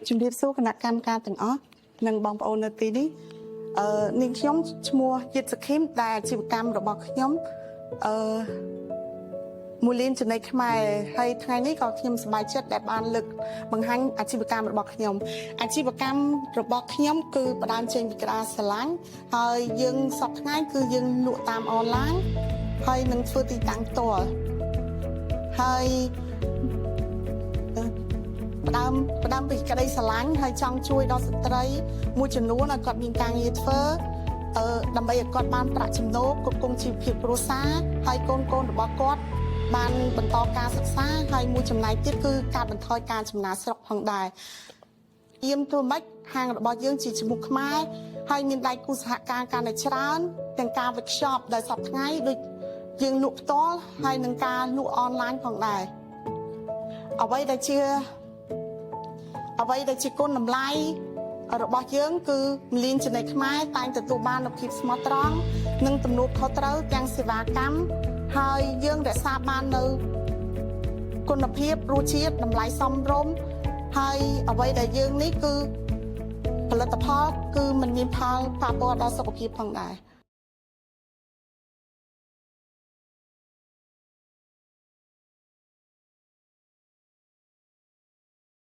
ជំរាបសួរគណៈកម្មការទាំងអស់និងបងប្អូននៅទីនេះនាងខ្ញុំឈ្មោះយិតសុខីមដែលអាជីវកម្មរបស់ខ្ញុំមូលនិធិនៃខ្មែរហើយថ្ងៃនេះក៏ខ្ញុំសប្បាយចិត្តដែលបានលើកបង្ហាញអាជីវកម្មរបស់ខ្ញុំអាជីវកម្មរបស់ខ្ញុំគឺផ្ដើមចេញពីក្តារស្រឡាញ់ហើយយើងសប្តាហ៍ថ្ងៃគឺយើងលក់តាមអនឡាញហើយនឹងធ្វើទីតាំងផ្ទាល់ហើយផ្ដើមពីក្តីស្រឡាញ់ហើយចង់ជួយដល់ស្ត្រីមួយចំនួនឲ្យគាត់មានការងារធ្វើដើម្បីឲ្យគាត់បានប្រាក់ចំណូលគ្រប់គ្រងជីវភាពគ្រួសារហើយកូនរបស់គាត់បានបន្តការសិក្សាហើយមួយចំណែកទៀតគឺការបន្ថយការចំណាយស្រុកផងដែរយាមធ្វើម៉េចហាងរបស់យើងជាឈ្មោះខ្មែរហើយមានដៃគូសហការកាន់តែច្រើនទាំងការ workshop ដែលសប្តាហ៍ថ្ងៃដូចយើងលក់ផ្ទាល់ហើយនឹងការលក់អនឡាញផងដែរអ្វីដែលជាគុណតម្លៃរបស់យើងគឺមលីនចំណេះខ្មែរតែងទទួលបាននូវភាពស្មោះត្រង់និងទំនួលខុសត្រូវទាំងសេវាកម្មហើយយើងរក្សាបាននូវគុណភាពរសជាតិតម្លៃសមរម្យហើយអ្វីដែលយើងនេះគឺផលិតផលគឺมันមានផលប៉ះពាល់ដល់សុខភាពផងដែរ